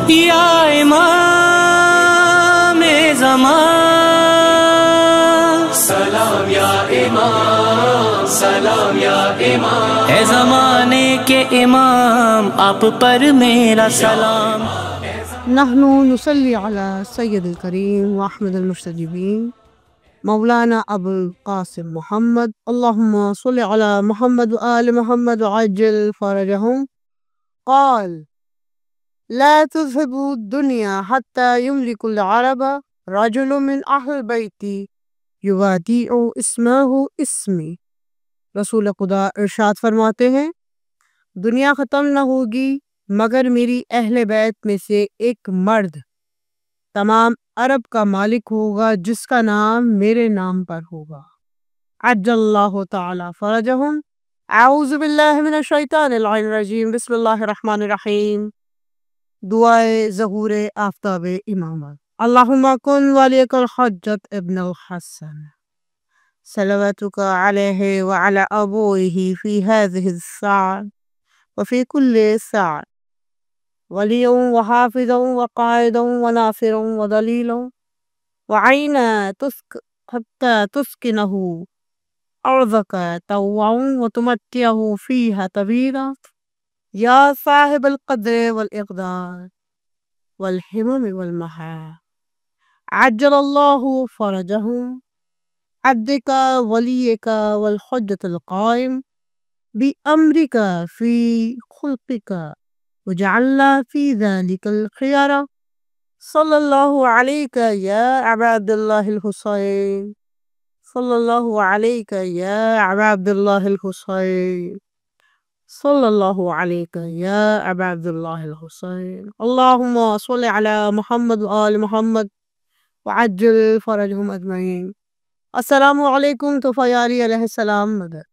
یا امام زمان، سلام یا امام، سلام یا امام، اے زمانے کے امام آپ پر میرا سلام۔ نحن نصلی علی سید الکریم و احمد المجتبین مولانا ابو القاسم محمد، اللہم صل علی محمد و آل محمد وعجل فرجہم۔ قال لا تذهبوا الدنيا حتى يملك العرب رجل من اہل بیتی یودیع اسمہ اسمی۔ رسول خدا ارشاد فرماتے ہیں دنیا ختم نہ ہوگی مگر میری اہل بیت میں سے ایک مرد تمام عرب کا مالک ہوگا جس کا نام میرے نام پر ہوگا۔ عجل اللہ تعالی فرجہم۔ اعوذ باللہ من الشیطان اللعین الرجیم، بسم اللہ الرحمن الرحیم۔ دعائے ظہور آفتاب امامت۔ اللہم کن ولیک الحجۃ ابن الحسن صلواتک علیہ وعلی ابویہ فی ہذہ الساعة وفی کل ساعة ولیًا وحافظا وقائدا وناصرا ودلیلا وعینا حتی تسکنہ ارضک طوعا وتمتعہ فیہا طویلا یا صاحب القدر والاقدار والہمم والمحال۔ عجل اللہ فرجہم عبدک ولیک والحجۃ القائم بأمرک فی خلقک وجعلنا فی ذلک الخیار۔ صلی اللہ علیک یا ابا عبداللہ الحسین، صلی اللہ علیک یا ابا عبداللہ الحسین، صلی اللہ علیک یا ابا عبداللہ الحسین۔ اللہم صل علی محمد وآل محمد وعجل فرجہم اجمعین۔ السلام علیکم طفیلی علیہ السلام مدد۔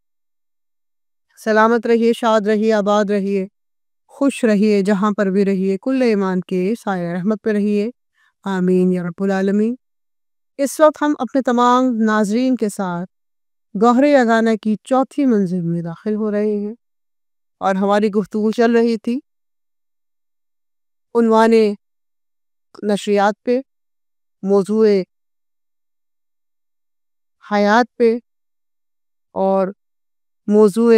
سلامت رہیے، شاد رہیے، آباد رہیے، خوش رہیے، جہاں پر بھی رہیے، کل ایمان کے سایہ رحمت پہ رہیے، آمین یا رب العالمین۔ اس وقت ہم اپنے تمام ناظرین کے ساتھ گوہر یگانہ کی چوتھی منزل میں داخل ہو رہے ہیں اور ہماری گفتگو چل رہی تھی عنوان نشریات پہ، موضوع حیات پہ اور موضوع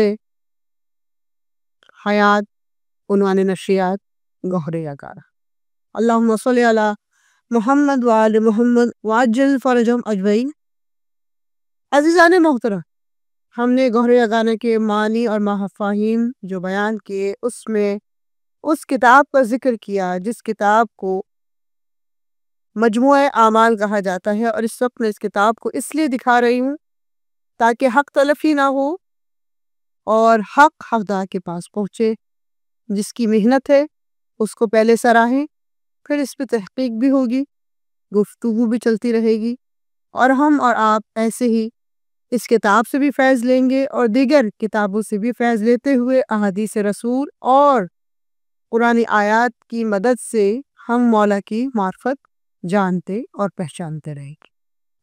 حیات عنوان نشریات گوہر یگانہ۔ اللہم صل علی محمد وآل محمد وعجل فرجہم اجمعین۔ عزیزان محترم، ہم نے گوہر یگانہ کے معنی اور مفاہیم جو بیان کیے، اس میں اس کتاب کا ذکر کیا جس کتاب کو مجموعہ اعمال کہا جاتا ہے، اور اس وقت میں اس کتاب کو اس لیے دکھا رہی ہوں تاکہ حق تلفی نہ ہو اور حق حقدار کے پاس پہنچے۔ جس کی محنت ہے اس کو پہلے سراہیں، پھر اس پہ تحقیق بھی ہوگی، گفتگو بھی چلتی رہے گی، اور ہم اور آپ ایسے ہی اس کتاب سے بھی فیض لیں گے اور دیگر کتابوں سے بھی فیض لیتے ہوئے احادیث رسول اور قرآن آیات کی مدد سے ہم مولا کی معرفت جانتے اور پہچانتے رہیں گے،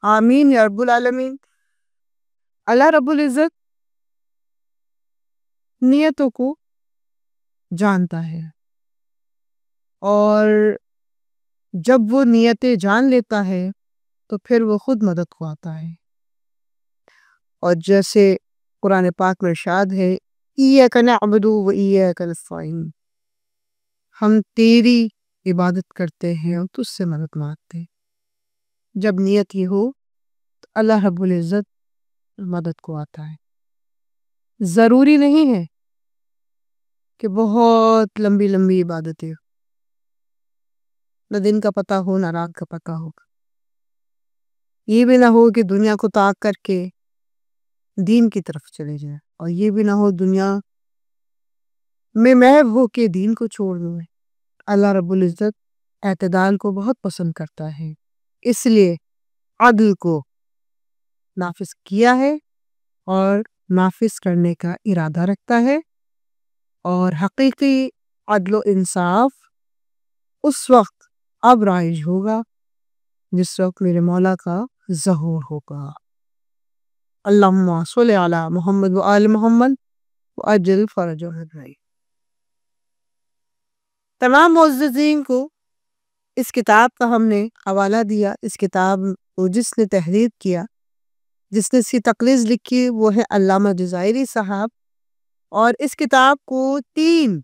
آمین یا رب العالمین۔ اللہ رب العزت نیتوں کو جانتا ہے، اور جب وہ نیتیں جان لیتا ہے تو پھر وہ خود مدد کو آتا ہے، اور جیسے قرآن پاک میں ارشاد ہے ایاک نعبد و ایاک نستعین، ہم تیری عبادت کرتے ہیں اور تجھ سے مدد مانگتے ہیں۔ جب نیت یہ ہو تو اللہ رب العزت مدد کو آتا ہے۔ ضروری نہیں ہے کہ بہت لمبی لمبی عبادتیں ہو، نہ دن کا پتہ ہو نہ رات کا پتہ ہو، یہ بھی نہ ہو کہ دنیا کو ترک کر کے دین کی طرف چلے جائیں، اور یہ بھی نہ ہو دنیا میں محو ہو کے دین کو چھوڑ دوں۔ اللہ رب العزت اعتدال کو بہت پسند کرتا ہے، اس لیے عدل کو نافذ کیا ہے اور نافذ کرنے کا ارادہ رکھتا ہے، اور حقیقی عدل و انصاف اس وقت اب رائج ہوگا جس وقت میرے مولا کا ظہور ہوگا۔ اللہم صل علی محمد وآل محمد وعجل فرجہم اجمعین۔ تمام معززین کو اس کتاب کا ہم نے حوالہ دیا. اس کتاب کو جس نے تحریر کیا، جس نے اس کی تقریض لکھی، وہ ہے علامہ جزائری صاحب. اور اس کتاب کو 3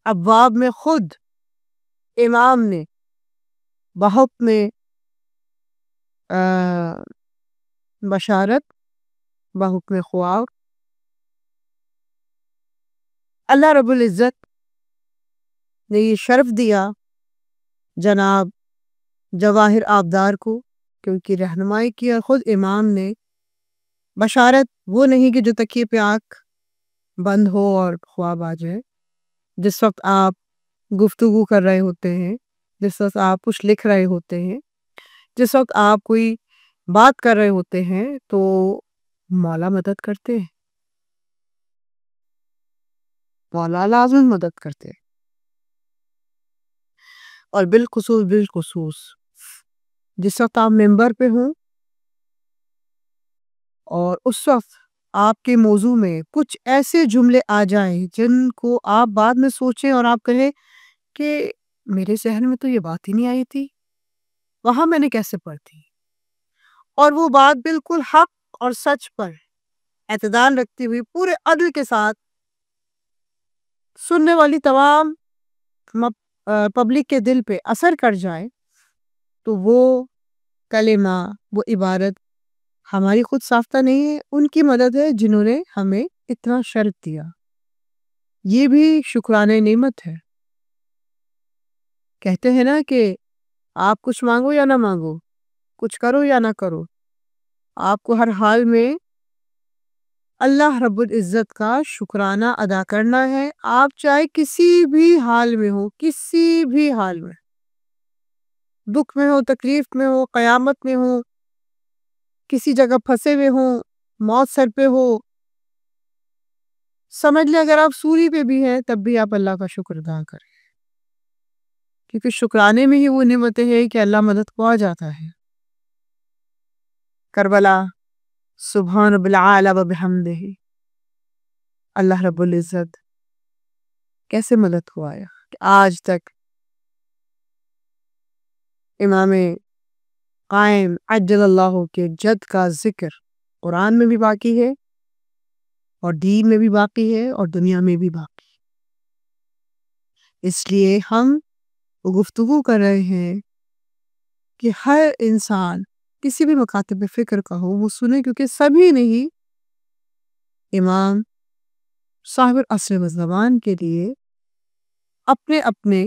ابواب میں خود امام نے بحکم بشارت، بحکم خواب، اللہ رب العزت نے یہ شرف دیا جناب جواہر آبدار کو کہ ان کی رہنمائی کی. اور خود امام نے بشارت وہ نہیں کہ جو تکیے پہ آنکھ بند ہو اور خواب آ جائے. جس وقت آپ گفتگو کر رہے ہوتے ہیں، جس وقت آپ کچھ لکھ رہے ہوتے ہیں، جس وقت آپ کوئی بات کر رہے ہوتے ہیں تو مولا مدد کرتے ہیں، مولا لازم مدد کرتے ہیں. اور بالخصوص جس وقت آپ ممبر پہ ہوں اور اس وقت آپ کے موضوع میں کچھ ایسے جملے آ جائیں جن کو آپ بعد میں سوچیں اور آپ کہیں کہ میرے ذہن میں تو یہ بات ہی نہیں آئی تھی، وہاں میں نے کیسے پڑھی تھی، اور وہ بات بالکل حق اور سچ پر اعتدال رکھتی ہوئی پورے عدل کے ساتھ سننے والی تمام پبلک کے دل پہ اثر کر جائے، تو وہ کلمہ، وہ عبارت ہماری خود ساختہ نہیں ہے، ان کی مدد ہے جنہوں نے ہمیں اتنا شرف دیا. یہ بھی شکرانے نعمت ہے. کہتے ہیں نا کہ آپ کچھ مانگو یا نہ مانگو، کچھ کرو یا نہ کرو، آپ کو ہر حال میں اللہ رب العزت کا شکرانہ ادا کرنا ہے. آپ چاہے کسی بھی حال میں ہو، کسی بھی حال میں، دکھ میں ہو، تکلیف میں ہو، قیامت میں ہو، کسی جگہ پھنسے ہوئے ہوں، موت سر پہ ہو، سمجھ لیں اگر آپ سولی پہ بھی ہیں تب بھی آپ اللہ کا شکر ادا کریں، کیونکہ شکرانے میں ہی وہ نعمتیں ہیں کہ اللہ مدد کو آ جاتا ہے. کربلا سبحان رب العالی و بحمدہ، اللہ رب العزت کیسے مدد کو آیا کہ آج تک امام قائم عجل اللہ کے جد کا ذکر قرآن میں بھی باقی ہے اور دین میں بھی باقی ہے اور دنیا میں بھی باقی. اس لیے ہم گفتگو کر رہے ہیں کہ ہر انسان کسی بھی مکاتب فکر کا ہو وہ سنے، کیونکہ سبھی نہیں امام صاحب العصر والزمان کے لیے اپنے اپنے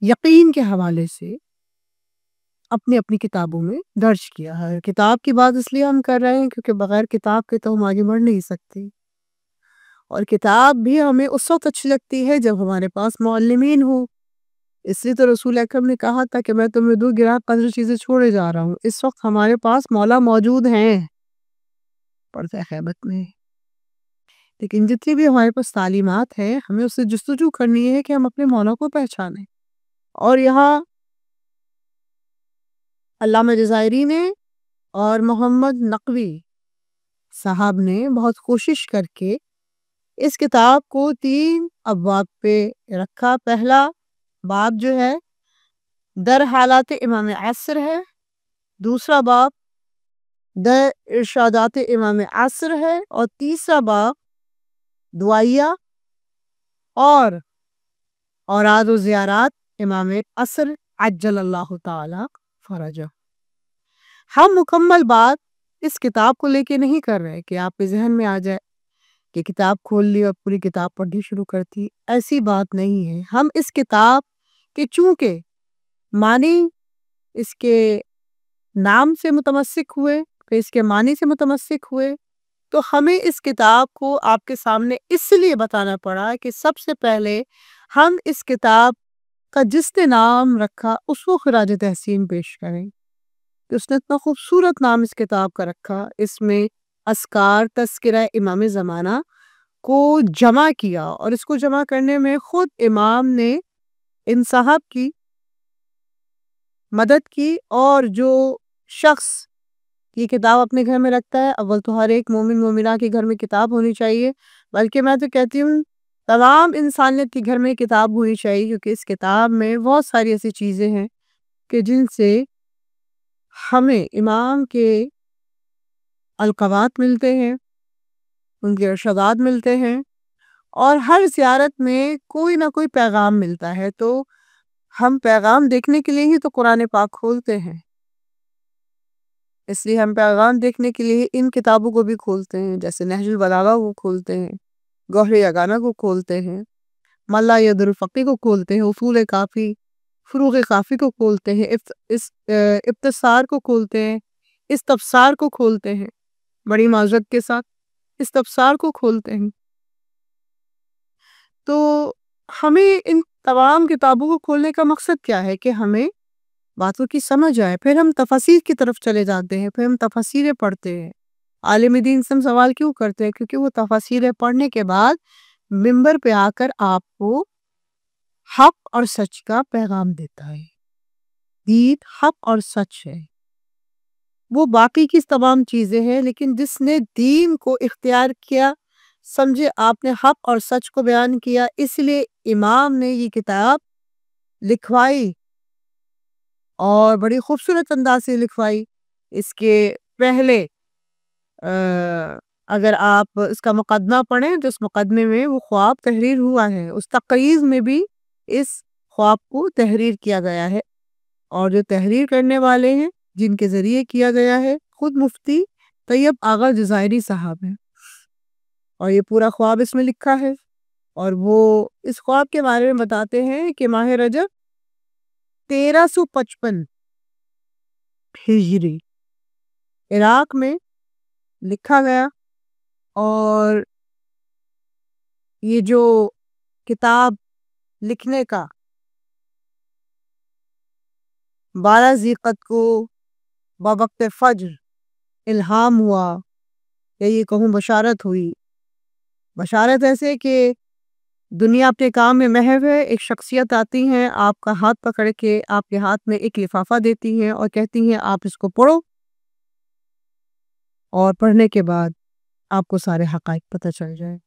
یقین کے حوالے سے اپنی اپنی کتابوں میں درج کیا ہے. کتاب کی بات اس لیے ہم کر رہے ہیں کیونکہ بغیر کتاب کے تو ہم آگے بڑھ نہیں سکتے، اور کتاب بھی ہمیں اس وقت اچھی لگتی ہے جب ہمارے پاس معلمین ہو. اس لیے تو رسول اکرم نے کہا تھا کہ میں تمہیں 2 گراں قدر چیزیں چھوڑے جا رہا ہوں. اس وقت ہمارے پاس مولا موجود ہیں پردہ غیبت میں، لیکن جتنی بھی ہمارے پاس تعلیمات ہیں ہمیں اس سے جستجو کرنی ہے کہ ہم اپنے مولا کو پہچانیں. اور یہاں علامہ جزائری نے اور محمد نقوی صاحب نے بہت کوشش کر کے اس کتاب کو 3 ابواب پہ رکھا. پہلا باب جو ہے در حالات امام عصر ہے، دوسرا باب در ارشادات امام عصر ہے، اور تیسرا باب دعائیہ اور اوراد و زیارات امام عصر عجل اللہ تعالی فرجہ. ہم مکمل بات اس کتاب کو لے کے نہیں کر رہے کہ آپ کے ذہن میں آ جائے کہ کتاب کھول لی اور پوری کتاب پڑھنی شروع کرتی، ایسی بات نہیں ہے. ہم اس کتاب کے چونکہ معنی اس کے نام سے متمسک ہوئے، پھر اس کے معنی سے متمسک ہوئے، تو ہمیں اس کتاب کو آپ کے سامنے اس لیے بتانا پڑا کہ سب سے پہلے ہم اس کتاب کا جس نے نام رکھا اس کو خراج تحسین پیش کریں کہ اس نے اتنا خوبصورت نام اس کتاب کا رکھا. اس میں اذکار تذکرہ امام زمانہ کو جمع کیا، اور اس کو جمع کرنے میں خود امام نے ان صاحب کی مدد کی. اور جو شخص یہ کتاب اپنے گھر میں رکھتا ہے، اول تو ہر ایک مومن مومنہ کے گھر میں کتاب ہونی چاہیے، بلکہ میں تو کہتی ہوں تمام انسانیت کے گھر میں کتاب ہونی چاہیے، کیونکہ اس کتاب میں بہت ساری ایسی چیزیں ہیں کہ جن سے ہمیں امام کے القابات ملتے ہیں، ان کے ارشادات ملتے ہیں، اور ہر زیارت میں کوئی نہ کوئی پیغام ملتا ہے۔ تو ہم پیغام دیکھنے کے لیے ہی تو قرآن پاک کھولتے ہیں، اس لیے ہم پیغام دیکھنے کے لیے ان کتابوں کو بھی کھولتے ہیں، جیسے نہج البلاغہ کو کھولتے ہیں، گوہر یگانہ کو کھولتے ہیں، ملا ید الفقی کو کھولتے ہیں، اصول کافی، فروغ کافی کو کھولتے ہیں، ابتسار کو کھولتے ہیں، استبصار کو کھولتے ہیں، بڑی معذرت کے ساتھ استبصار کو کھولتے ہیں۔ تو ہمیں ان تمام کتابوں کو کھولنے کا مقصد کیا ہے کہ ہمیں باتوں کی سمجھ آئے، پھر ہم تفاسیر کی طرف چلے جاتے ہیں، پھر ہم تفاسیریں پڑھتے ہیں۔ عالم دین سے ہم سوال کیوں کرتے ہیں؟ کیونکہ وہ تفاسیریں پڑھنے کے بعد منبر پہ آ کر آپ کو حق اور سچ کا پیغام دیتا ہے۔ دین حق اور سچ ہے، وہ باقی کی تمام چیزیں ہیں، لیکن جس نے دین کو اختیار کیا، سمجھے آپ نے حق اور سچ کو بیان کیا، اس لیے امام نے یہ کتاب لکھوائی اور بڑی خوبصورت انداز سے لکھوائی۔ اس کے پہلے اگر آپ اس کا مقدمہ پڑھیں تو اس مقدمے میں وہ خواب تحریر ہوا ہے، اس تقریض میں بھی اس خواب کو تحریر کیا گیا ہے، اور جو تحریر کرنے والے ہیں جن کے ذریعے کیا گیا ہے خود مفتی طیب آغا جزائری صاحب ہیں، اور یہ پورا خواب اس میں لکھا ہے۔ اور وہ اس خواب کے بارے میں بتاتے ہیں کہ ماہ رجب 1355 ہجری عراق میں لکھا گیا، اور یہ جو کتاب لکھنے کا 12 ذیقعد کو بوقت فجر الہام ہوا، یا یہ کہوں بشارت ہوئی۔ بشارت ایسے کہ دنیا اپنے کام میں محو ہے، ایک شخصیت آتی ہیں، آپ کا ہاتھ پکڑ کے آپ کے ہاتھ میں ایک لفافہ دیتی ہیں اور کہتی ہیں آپ اس کو پڑھو، اور پڑھنے کے بعد آپ کو سارے حقائق پتہ چل جائے۔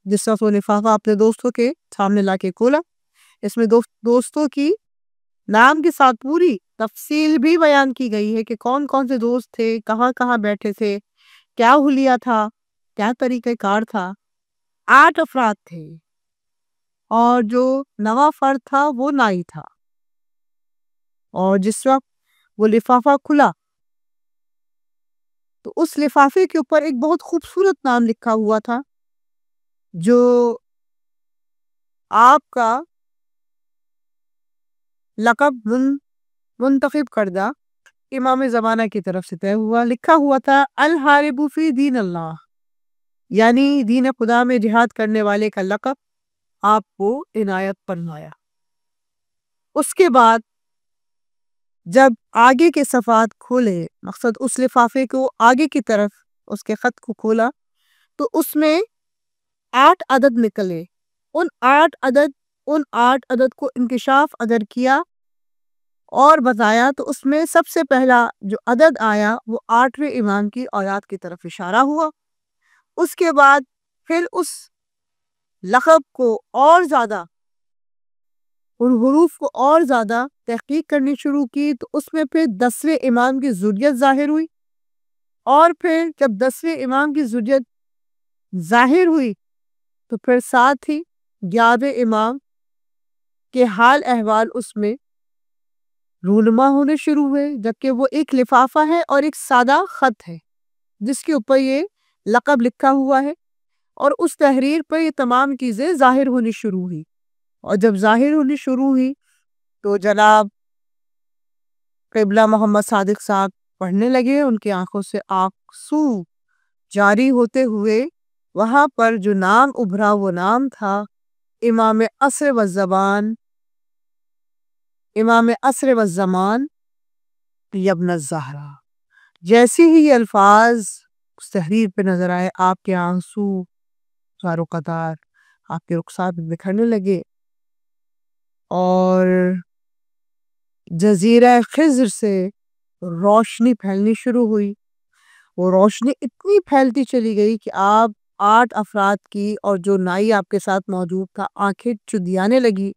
جس وقت وہ لفافہ اپنے دوستوں کے سامنے لا کے کھولا، اس میں دوستوں کی نام کے ساتھ پوری تفصیل بھی بیان کی گئی ہے کہ کون کون سے دوست تھے، کہاں کہاں بیٹھے تھے، کیا حلیہ تھا، کیا طریقہ کار تھا۔ 8 افراد تھے، اور جو 9واں فرد تھا وہ نائی تھا۔ اور جس وقت وہ لفافہ کھلا تو اس لفافے کے اوپر ایک بہت خوبصورت نام لکھا ہوا تھا، جو آپ کا لقب منتخب کردہ امام زمانہ کی طرف سے طے ہوا۔ لکھا ہوا تھا الحارب فی دین اللہ، یعنی دین خدا میں جہاد کرنے والے کا لقب آپ کو عنایت فرمایا۔ اس کے بعد جب آگے کے صفحات کھولے، مقصد اس لفافے کو آگے کی طرف اس کے خط کو کھولا، تو اس میں 8 عدد نکلے۔ ان 8 عدد کو انکشاف اگر کیا اور بتایا تو اس میں سب سے پہلا جو عدد آیا وہ 8ویں امام کی اولاد کی طرف اشارہ ہوا۔ اس کے بعد پھر اس لقب کو اور زیادہ، ان حروف کو اور زیادہ تحقیق کرنی شروع کی، تو اس میں پھر 10ویں امام کی ذریت ظاہر ہوئی، اور پھر جب 10ویں امام کی ذریت ظاہر ہوئی تو پھر ساتھ ہی 11ویں امام کے حال احوال اس میں رونما ہونے شروع ہوئے، جبکہ وہ ایک لفافہ ہے اور ایک سادہ خط ہے جس کے اوپر یہ لقب لکھا ہوا ہے، اور اس تحریر پر یہ تمام چیزیں ظاہر ہونی شروع ہوئی۔ اور جب ظاہر ہونی شروع ہوئی تو جناب قبلہ محمد صادق صاحب پڑھنے لگے، ان کی آنکھوں سے آنسو جاری ہوتے ہوئے وہاں پر جو نام ابھرا وہ نام تھا امام عصر والزمان، امام عصر والزمان ابن الزہرا۔ جیسے ہی یہ الفاظ اس تحریر پہ نظر آئے، آپ کے آنسو زارو قطار آپ کے رخسار پہ بکھرنے لگے، اور جزیرہ خضر سے روشنی پھیلنی شروع ہوئی۔ وہ روشنی اتنی پھیلتی چلی گئی کہ آپ 8 افراد کی اور جو نائی آپ کے ساتھ موجود تھا آنکھیں چدیانے لگی،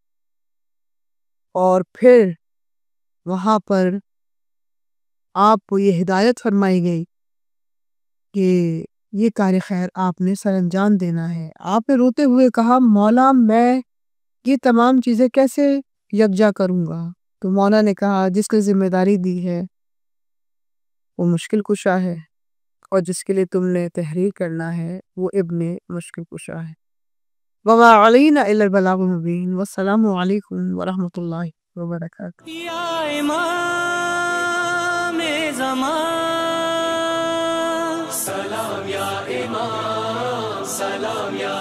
اور پھر وہاں پر آپ کو یہ ہدایت فرمائی گئی کہ یہ کار خیر آپ نے سر انجام دینا ہے۔ آپ نے روتے ہوئے کہا مولا میں یہ تمام چیزیں کیسے یکجا کروں گا؟ تو مولا نے کہا جس نے ذمہ داری دی ہے وہ مشکل کشا ہے، اور جس کے لیے تم نے تحریر کرنا ہے وہ ابن مشکل کشا ہے۔ وما علینا الا البلاغ المبین، والسلام علیکم ورحمۃ اللہ وبرکاتہ۔ یا امام زمان، سلام یا امام، سلام یا